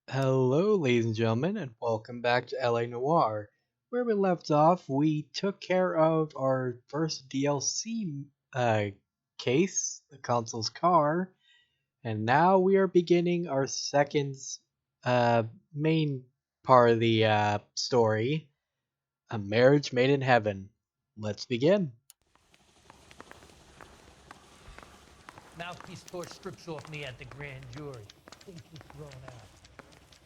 Hello, ladies and gentlemen, and welcome back to LA Noire. Where we left off, we took care of our first DLC case, the console's car, and now we are beginning our second uh, main part of the story, A Marriage Made in Heaven. Let's begin. Mouthpiece tore strips off me at the grand jury. Things was thrown out.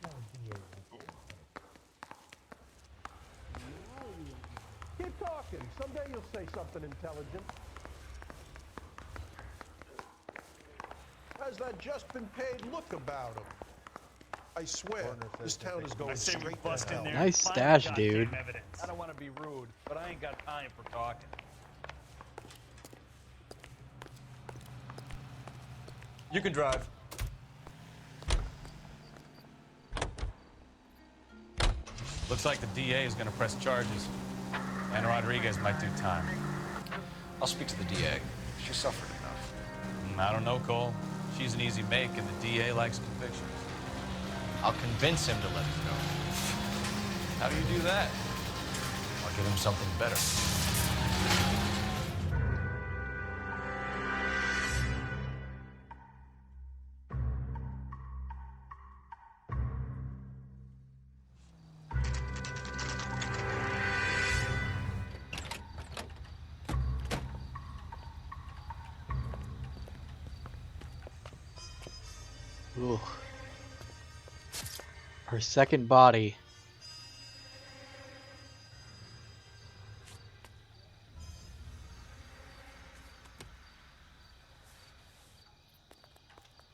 Now the DA Keep talking. Someday you'll say something intelligent. Has that just been paid look about him? I swear, this town is going straight to hell. Nice stash, dude. I don't want to be rude, but I ain't got time for talking. You can drive. Looks like the DA is going to press charges. And Rodriguez might do time. I'll speak to the DA. She suffered enough. I don't know, Cole. She's an easy make, and the DA likes convictions. I'll convince him to let it go. How do you do that? I'll give him something better. Ooh. Her second body.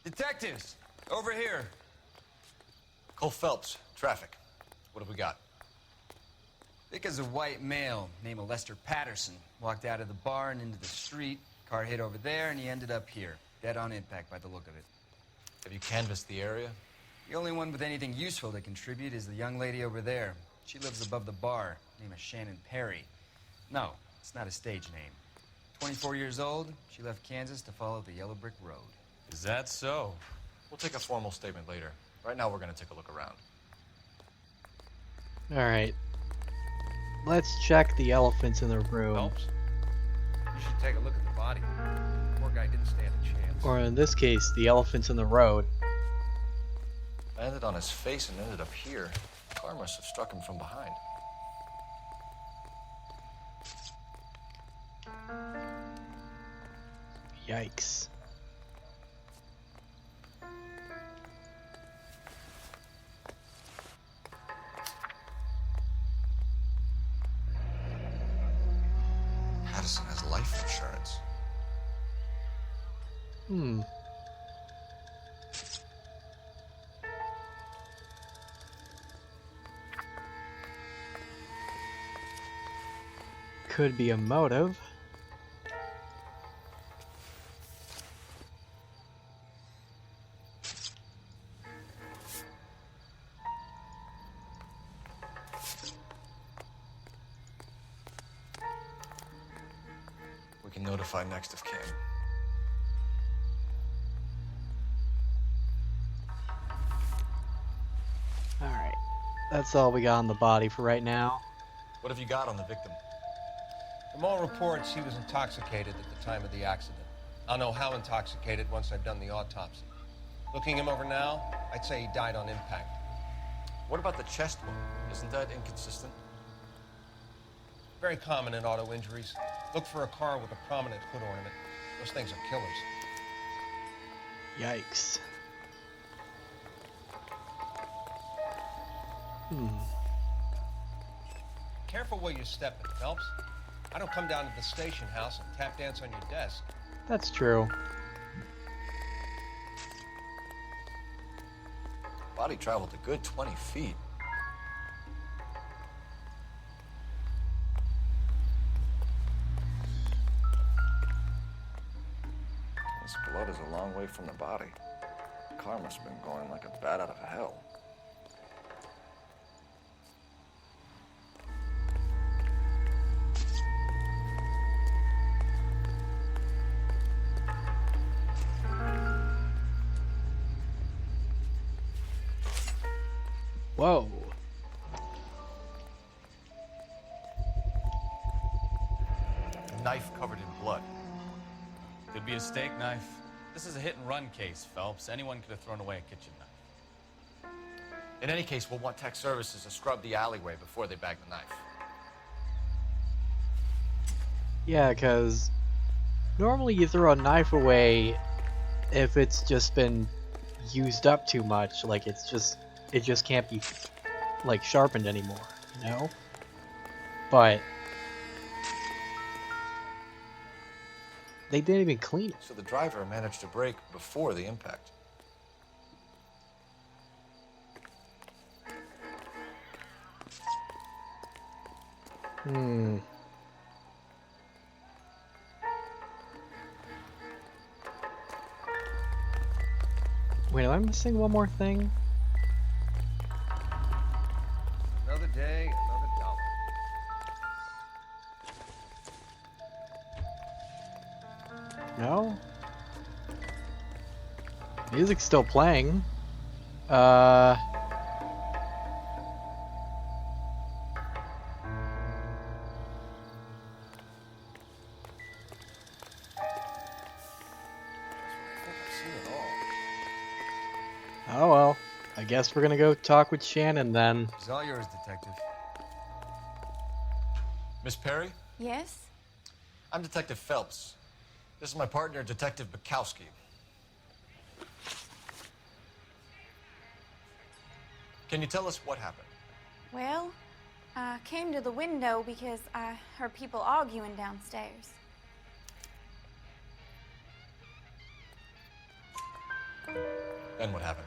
Detectives, over here. Cole Phelps, traffic. What have we got? Thick as a white male named Lester Pattison walked out of the bar and into the street. Car hit over there, and he ended up here, dead on impact by the look of it. Have you canvassed the area? The only one with anything useful to contribute is the young lady over there. She lives above the bar, name is Shannon Perry. No, it's not a stage name. 24 years old, she left Kansas to follow the yellow brick road. Is that so? We'll take a formal statement later. Right now, we're going to take a look around. Alright. Let's check the elephants in the room. Phelps, you should take a look at the body. Poor guy didn't stand a chance. Or in this case, the elephants in the road. Landed on his face and ended up here. The car must have struck him from behind. Yikes. Pattison has life insurance. Hmm. Could be a motive. We can notify next of kin. Alright. That's all we got on the body for right now. What have you got on the victim? From all reports, he was intoxicated at the time of the accident. I'll know how intoxicated once I've done the autopsy. Looking him over now, I'd say he died on impact. What about the chest wound? Isn't that inconsistent? Very common in auto injuries. Look for a car with a prominent hood ornament. Those things are killers. Yikes. Hmm. Careful where you're stepping, Phelps. I don't come down to the station house and tap dance on your desk. That's true. Body traveled a good 20 feet. This blood is a long way from the body. The car must have been going like a bat out of hell. Whoa. A knife covered in blood. Could be a steak knife. This is a hit-and-run case, Phelps. Anyone could have thrown away a kitchen knife. In any case, we'll want tech services to scrub the alleyway before they bag the knife. Yeah, because normally you throw a knife away if it's just been used up too much. Like, it just can't be, like, sharpened anymore, you know? But they didn't even clean it. So the driver managed to brake before the impact. Hmm. Wait, am I missing one more thing? Another day, another dollar. No? Music's still playing. Oh well. I guess we're gonna go talk with Shannon then. It's all yours, Detective. Miss Perry? Yes? I'm Detective Phelps. This is my partner, Detective Bukowski. Can you tell us what happened? Well, I came to the window because I heard people arguing downstairs. Then what happened?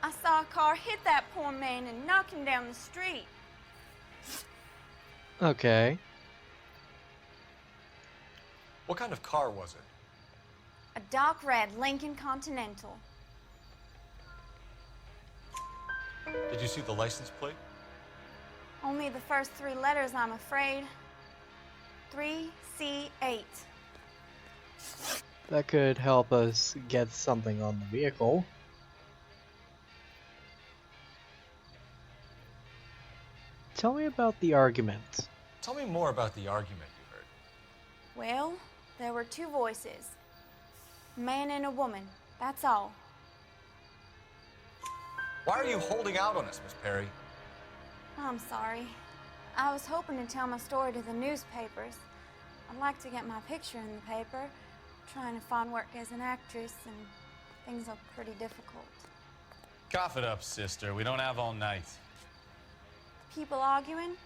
I saw a car hit that poor man and knock him down the street. Okay. What kind of car was it? A dark red Lincoln Continental. Did you see the license plate? Only the first three letters, I'm afraid. 3C8. That could help us get something on the vehicle. Tell me about the argument. Tell me more about the argument you heard. Well, there were two voices. A man and a woman, that's all. Why are you holding out on us, Miss Perry? I'm sorry. I was hoping to tell my story to the newspapers. I'd like to get my picture in the paper. Trying to find work as an actress, and things are pretty difficult. Cough it up, sister. We don't have all night. People arguing?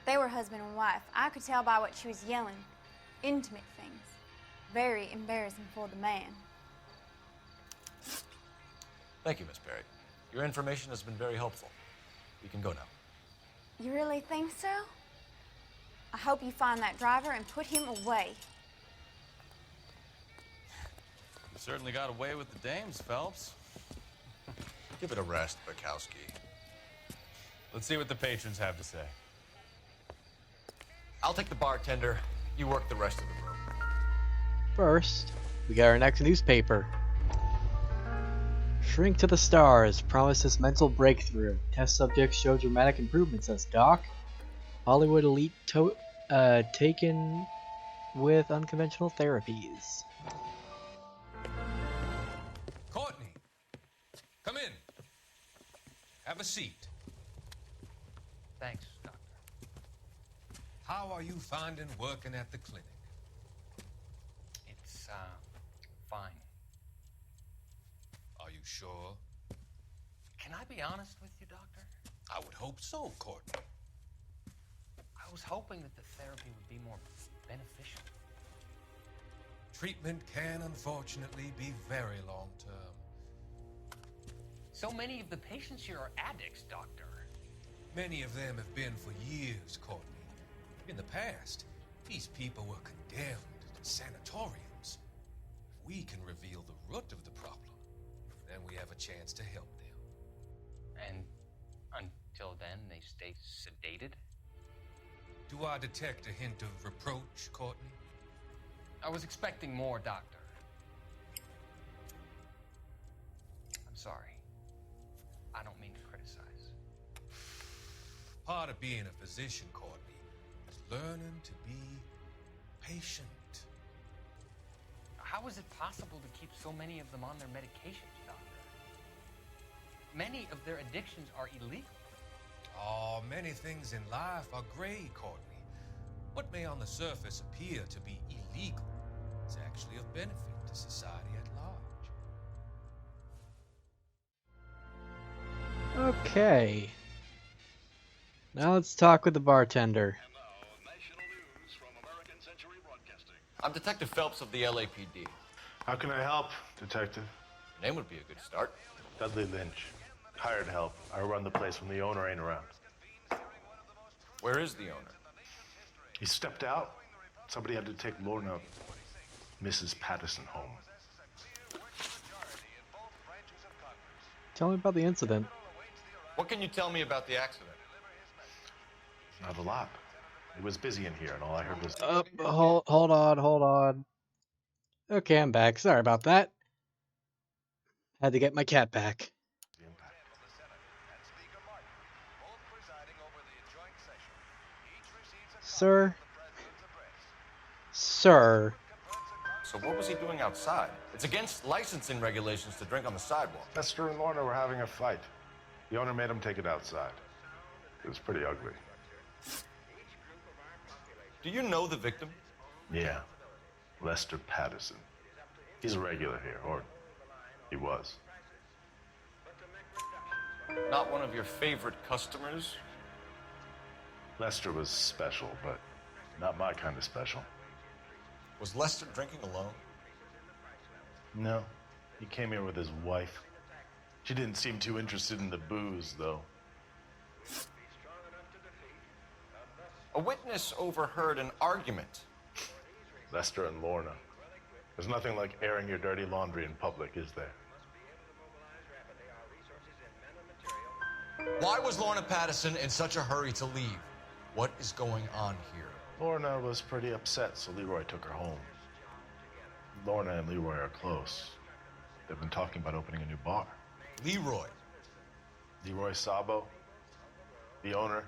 They were husband and wife. I could tell by what she was yelling. Intimate things. Very embarrassing for the man. Thank you, Miss Perry. Your information has been very helpful. You can go now. You really think so? I hope you find that driver and put him away. You certainly got away with the dames, Phelps. Give it a rest, Bukowski. Let's see what the patrons have to say. I'll take the bartender. You work the rest of the room. First, we got our next newspaper. Shrink to the stars, promises mental breakthrough. Test subjects show dramatic improvement, says Doc. Hollywood elite taken with unconventional therapies. Courtney, come in. Have a seat. Thanks, Doctor. How are you finding working at the clinic? It's, fine. Are you sure? Can I be honest with you, Doctor? I would hope so, Courtney. I was hoping that the therapy would be more beneficial. Treatment can unfortunately be very long-term. So many of the patients here are addicts, Doctor. Many of them have been for years, Courtney. In the past, these people were condemned to sanatoriums. If we can reveal the root of the problem, then we have a chance to help them. And until then, they stay sedated? Do I detect a hint of reproach, Courtney? I was expecting more, Doctor. I'm sorry. I don't mean to criticize. Part of being a physician, Courtney, is learning to be patient. How is it possible to keep so many of them on their medications, Doctor? Many of their addictions are illegal. Oh, many things in life are gray, Courtney. What may on the surface appear to be illegal is actually of benefit to society at large. Okay. Now let's talk with the bartender. I'm Detective Phelps of the LAPD. How can I help, Detective? Your name would be a good start. Dudley Lynch. Hired help. I run the place when the owner ain't around. Where is the owner? He stepped out. Somebody had to take Lorna, Mrs. Pattison, home. Tell me about the incident. What can you tell me about the accident? Not a lot. It was busy in here, and all I heard was... Hold on. Okay, I'm back. Sorry about that. Had to get my cat back. the impact. Sir? Sir? So what was he doing outside? It's against licensing regulations to drink on the sidewalk. Lester and Lorna were having a fight. The owner made him take it outside. It was pretty ugly. Do you know the victim? Yeah. Lester Pattison. He's a regular here, or he was. Not one of your favorite customers? Lester was special, but not my kind of special. Was Lester drinking alone? No. He came here with his wife. She didn't seem too interested in the booze, though. A witness overheard an argument. Lester and Lorna. There's nothing like airing your dirty laundry in public, is there? Why was Lorna Pattison in such a hurry to leave? What is going on here? Lorna was pretty upset, so Leroy took her home. Lorna and Leroy are close. They've been talking about opening a new bar. Leroy. Leroy Sabo, the owner.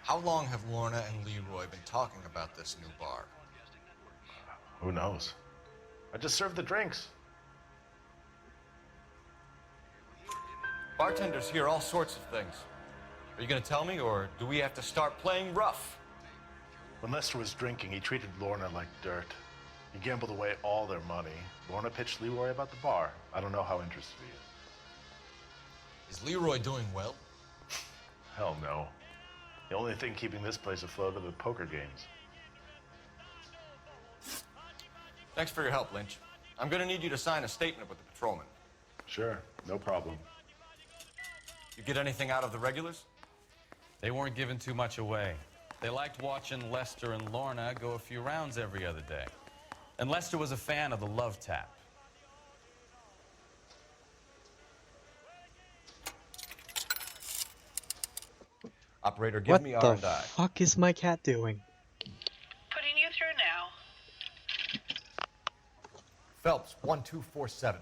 How long have Lorna and Leroy been talking about this new bar? Who knows? I just served the drinks. Bartenders hear all sorts of things. Are you going to tell me, or do we have to start playing rough? When Lester was drinking, he treated Lorna like dirt. He gambled away all their money. Lorna pitched Leroy about the bar. I don't know how interested he is. Is Leroy doing well? Hell no. The only thing keeping this place afloat are the poker games. Thanks for your help, Lynch. I'm going to need you to sign a statement with the patrolman. Sure, no problem. You get anything out of the regulars? They weren't giving too much away. They liked watching Lester and Lorna go a few rounds every other day. And Lester was a fan of the love tap. Operator, give What me the R&I. fuck is my cat doing? Putting you through now. Phelps, 1247.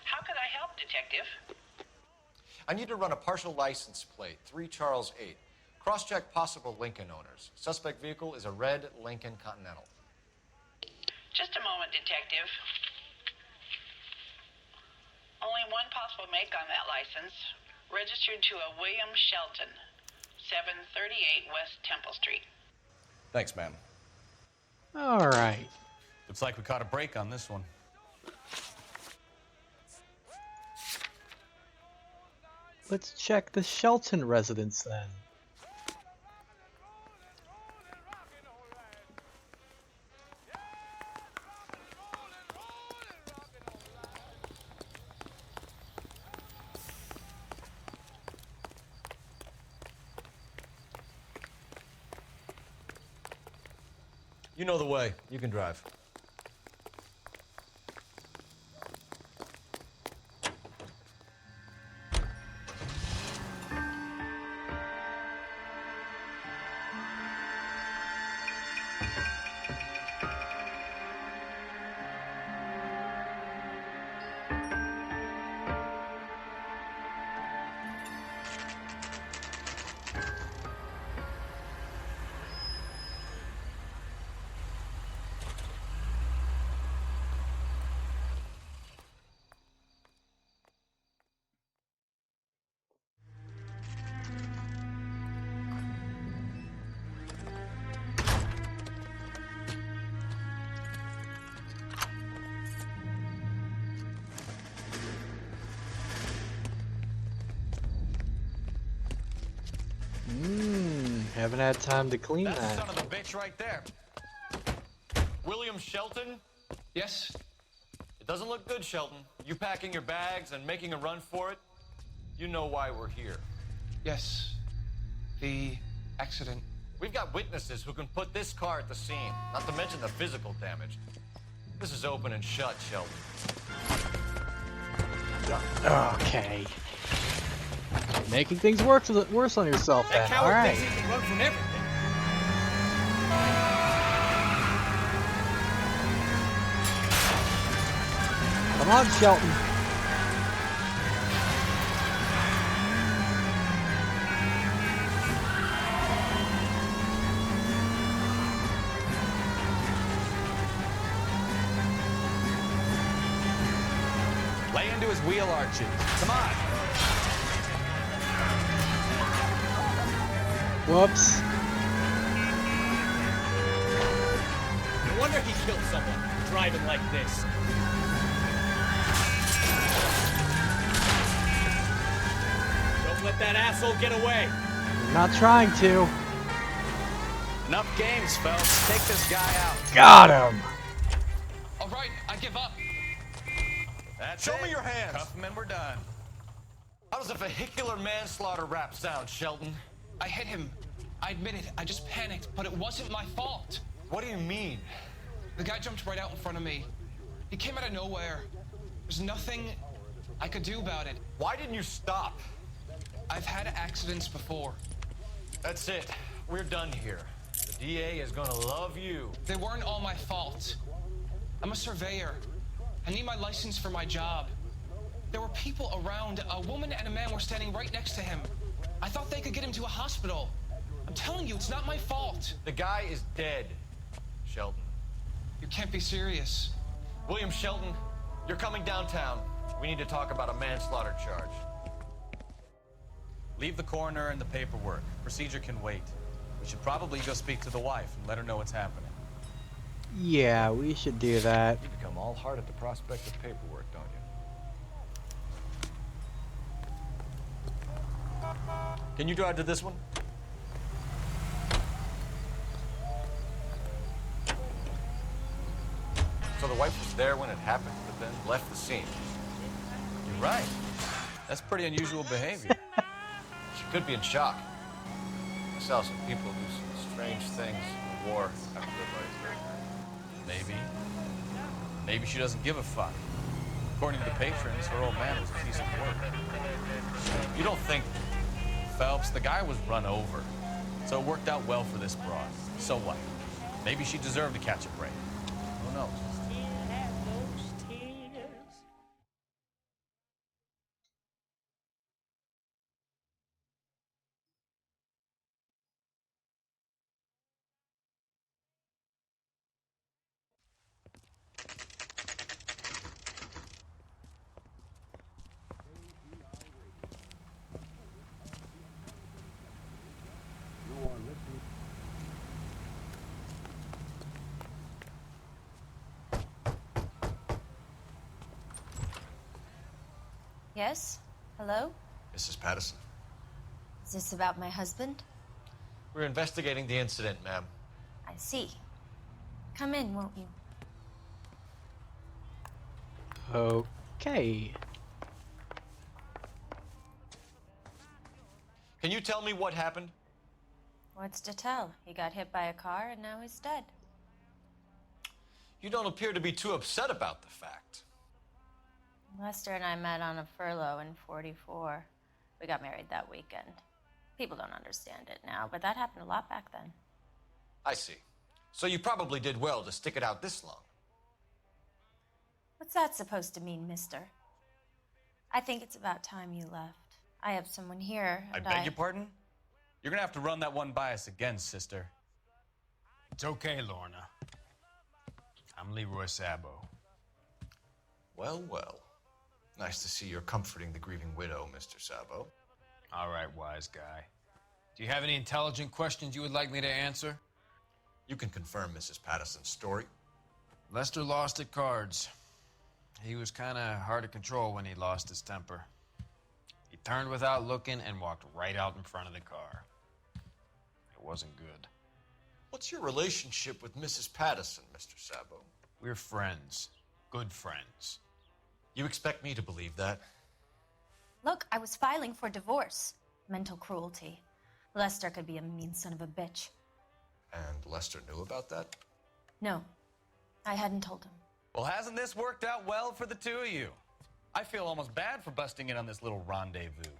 How could I help, Detective? I need to run a partial license plate, 3 Charles 8. Cross-check possible Lincoln owners. Suspect vehicle is a red Lincoln Continental. Just a moment, Detective. Only one possible make on that license. Registered to a William Shelton, 738 West Temple Street. Thanks, ma'am. Alright. Looks like we caught a break on this one. Let's check the Shelton Residence then. You know the way. You can drive. Haven't had time to clean That's the that. son of a bitch right there. William Shelton? Yes? It doesn't look good, Shelton. You packing your bags and making a run for it? You know why we're here. Yes. The accident. We've got witnesses who can put this car at the scene, not to mention the physical damage. This is open and shut, Shelton. Okay. Making things worse on yourself then. Alright. Thinks he can run from everything. Come on, Shelton. Lay into his wheel arches. Come on. Whoops. No wonder he killed someone driving like this. Don't let that asshole get away. Not trying to. Enough games, Phelps. Take this guy out. Got him. All right, I give up. That's Show it. me your hands. Cuff him and we're done. How does a vehicular manslaughter rap sound, Shelton? I hit him. I admit it. I just panicked, but it wasn't my fault. What do you mean? The guy jumped right out in front of me. He came out of nowhere. There's nothing I could do about it. Why didn't you stop? I've had accidents before. That's it. We're done here. The DA is gonna love you. They weren't all my fault. I'm a surveyor. I need my license for my job. There were people around. A woman and a man were standing right next to him. I thought they could get him to a hospital. I'm telling you, it's not my fault. The guy is dead, Shelton. You can't be serious. William Shelton, you're coming downtown. We need to talk about a manslaughter charge. Leave the coroner and the paperwork. Procedure can wait. We should probably go speak to the wife and let her know what's happening. Yeah, we should do that. You become all heart at the prospect of paperwork, don't you? Can you drive to this one? So the wife was there when it happened, but then left the scene. You're right. That's pretty unusual behavior. She could be in shock. I saw some people do some strange things in the war after their life. Maybe she doesn't give a fuck. According to the patrons, her old man was a piece of work. You don't think... Phelps, the guy was run over. So it worked out well for this broad. So what? Maybe she deserved to catch a break. Who knows? Yes? Hello? Mrs. Pattison, Is this about my husband? we're investigating the incident, ma'am. I see. Come in, won't you? Okay. Can you tell me what happened? What's to tell? He got hit by a car and now he's dead. You don't appear to be too upset about the fact. Lester and I met on a furlough in '44. We got married that weekend. People don't understand it now, but that happened a lot back then. I see. So you probably did well to stick it out this long. What's that supposed to mean, mister? I think it's about time you left. I have someone here, I and beg your pardon? You're gonna have to run that one by us again, sister. It's okay, Lorna. I'm Leroy Sabo. Well, well. Nice to see you're comforting the grieving widow, Mr. Sabo. All right, wise guy. Do you have any intelligent questions you would like me to answer? You can confirm Mrs. Pattison's story. Lester lost at cards. He was kind of hard to control when he lost his temper. He turned without looking and walked right out in front of the car. It wasn't good. What's your relationship with Mrs. Pattison, Mr. Sabo? We're friends. Good friends. You expect me to believe that? Look, I was filing for divorce. Mental cruelty. Lester could be a mean son of a bitch. And Lester knew about that? No, I hadn't told him. Well, hasn't this worked out well for the two of you? I feel almost bad for busting in on this little rendezvous.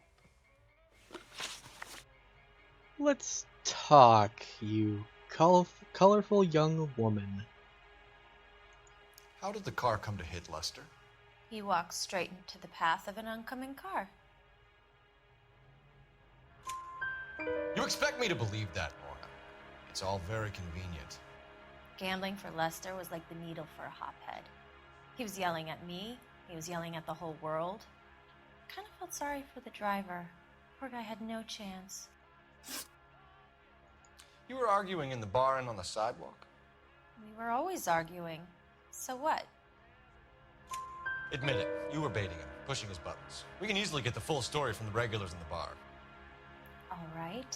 Let's talk, you colorful young woman. How did the car come to hit Lester? He walked straight into the path of an oncoming car. You expect me to believe that, Lorna? It's all very convenient. Gambling for Lester was like the needle for a hophead. He was yelling at me. He was yelling at the whole world. I kind of felt sorry for the driver. Poor guy had no chance. You were arguing in the bar and on the sidewalk? We were always arguing. So what? Admit it, you were baiting him, pushing his buttons. We can easily get the full story from the regulars in the bar. All right.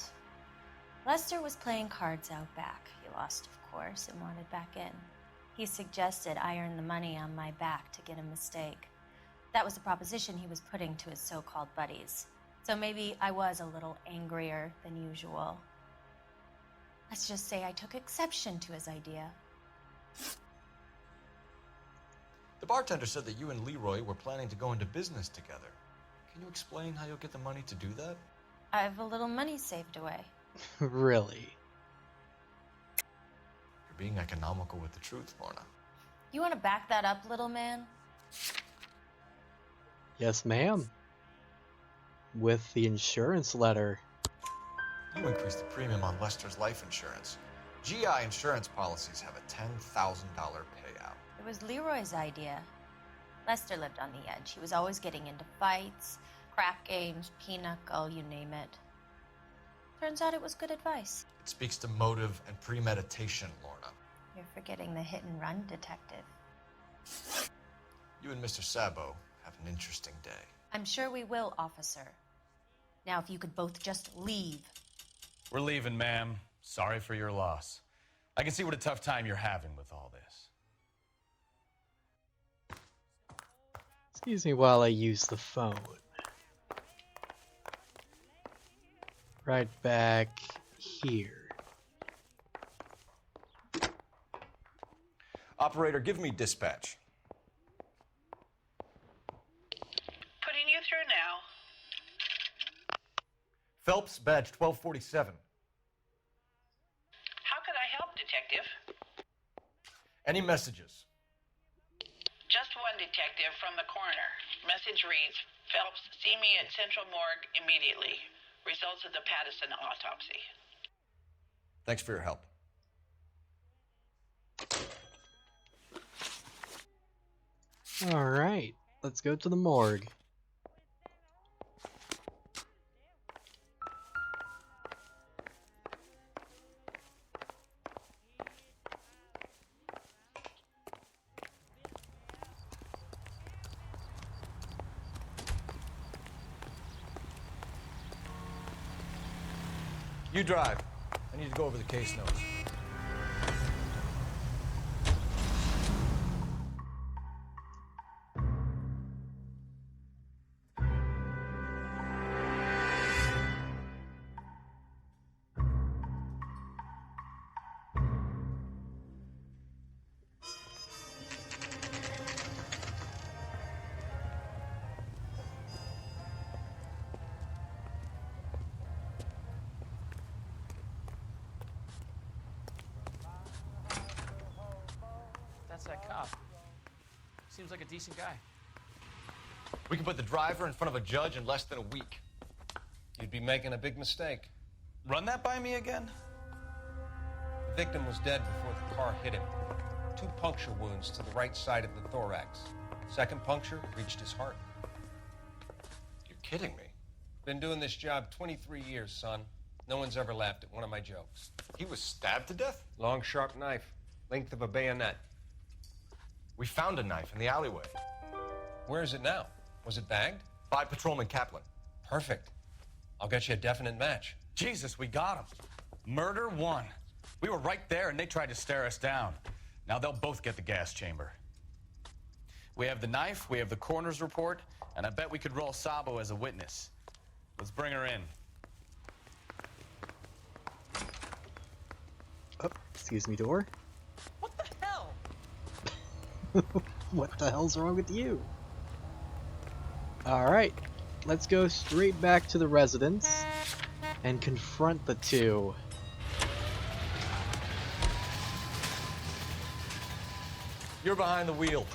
Lester was playing cards out back. He lost, of course, and wanted back in. He suggested I earn the money on my back to get a mistake. That was the proposition he was putting to his so-called buddies. So maybe I was a little angrier than usual. Let's just say I took exception to his idea. The bartender said that you and Leroy were planning to go into business together. Can you explain how you'll get the money to do that? I have a little money saved away. Really? You're being economical with the truth, Lorna. You want to back that up, little man? Yes, ma'am. With the insurance letter. You increased the premium on Lester's life insurance. GI insurance policies have a $10,000 payout. It was Leroy's idea. Lester lived on the edge. He was always getting into fights, crap games, pinochle, you name it. Turns out it was good advice. It speaks to motive and premeditation, Lorna. You're forgetting the hit-and-run detective. You and Mr. Sabo have an interesting day. I'm sure we will, officer. Now, if you could both just leave. We're leaving, ma'am. Sorry for your loss. I can see what a tough time you're having with all this. Excuse me while I use the phone. Right back here. Operator, give me dispatch. Putting you through now. Phelps, badge 1247. How could I help, Detective? Any messages? Just one detective from the coroner. Message reads, Phelps, see me at Central Morgue immediately. Results of the Pattison autopsy. Thanks for your help. All right, let's go to the morgue. You drive. I need to go over the case notes. That's that cop. Seems like a decent guy. We can put the driver in front of a judge in less than a week. You'd be making a big mistake. Run that by me again? The victim was dead before the car hit him. 2 puncture wounds to the right side of the thorax. Second puncture reached his heart. You're kidding me. Been doing this job 23 years, son. No one's ever laughed at one of my jokes. He was stabbed to death? Long, sharp knife. Length of a bayonet. We found a knife in the alleyway. Where is it now? Was it bagged? By Patrolman Kaplan. Perfect. I'll get you a definite match. Jesus, we got him. Murder 1. We were right there and they tried to stare us down. Now they'll both get the gas chamber. We have the knife, we have the coroner's report, and I bet we could roll Sabo as a witness. Let's bring her in. Oh, excuse me, door. What the hell? What the hell's wrong with you? Alright, let's go straight back to the residence and confront the two. You're behind the wheel.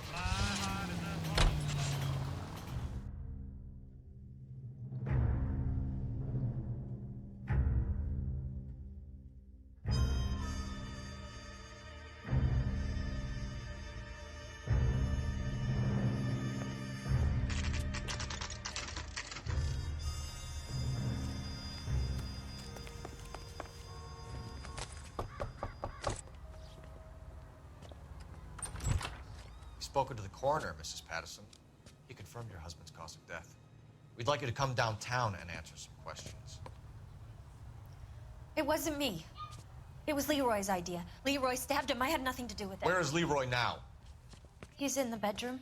Spoken to the coroner, Mrs. Pattison. He confirmed your husband's cause of death. We'd like you to come downtown and answer some questions. It wasn't me. It was Leroy's idea. Leroy stabbed him. I had nothing to do with it. Where is Leroy now? He's in the bedroom.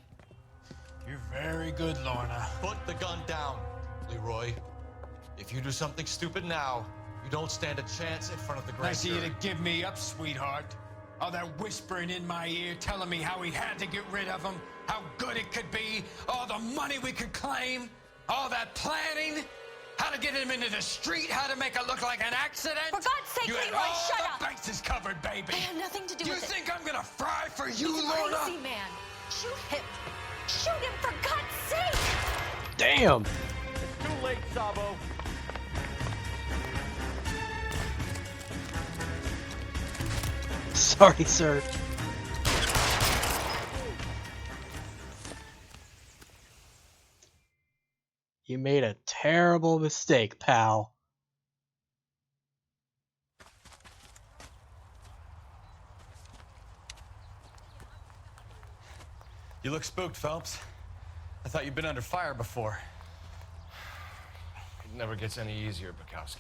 You're very good, Lorna. Put the gun down, Leroy. If you do something stupid now, you don't stand a chance in front of the grand Nice of you jury. to give me up, sweetheart. All that whispering in my ear, telling me how we had to get rid of him, how good it could be, all the money we could claim, all that planning, how to get him into the street, how to make it look like an accident. For God's sake, you had Leroy, all shut the up! bases covered, baby. I had nothing to do You with it. think I'm gonna fry for you, He's a Lorna? crazy man. Shoot him. Shoot him, for God's sake! Damn! It's too late, Sabo. Sorry, sir. You made a terrible mistake, pal. You look spooked, Phelps. I thought you'd been under fire before. It never gets any easier, Bukowski.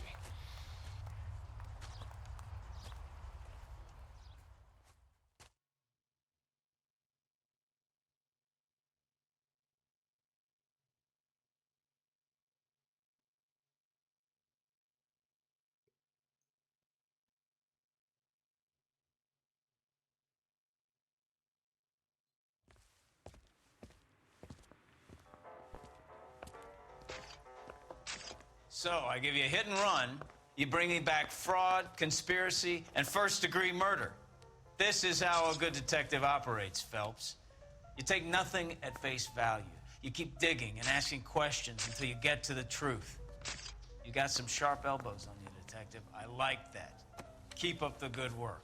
So, I give you a hit and run, you bring me back fraud, conspiracy, and first-degree murder. This is how a good detective operates, Phelps. You take nothing at face value. You keep digging and asking questions until you get to the truth. You got some sharp elbows on you, detective. I like that. Keep up the good work.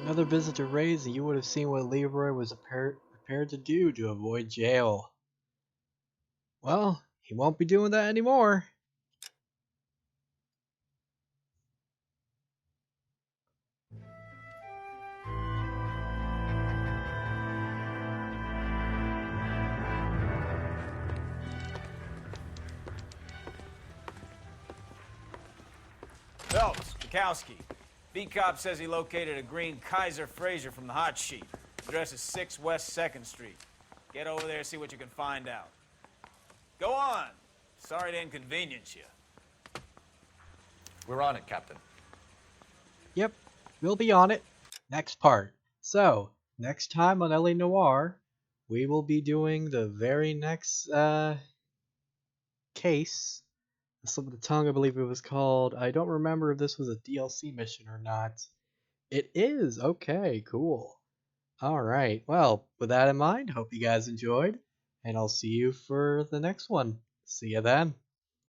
Another visit to Ray's, and you would have seen what Leroy was prepared to do to avoid jail. Well, he won't be doing that anymore. Phelps, Bukowski. B-Cop says he located a green Kaiser Fraser from the hot sheet. Address is 6 West 2nd Street. Get over there, see what you can find out. Go on. Sorry to inconvenience you. We're on it, Captain. Yep, we'll be on it. Next part. So, next time on LA Noire, we will be doing the very next case. Slip of the tongue, I believe it was called. I don't remember if this was a DLC mission or not. It is! Okay, cool. Alright, well, with that in mind, hope you guys enjoyed, and I'll see you for the next one. See you then.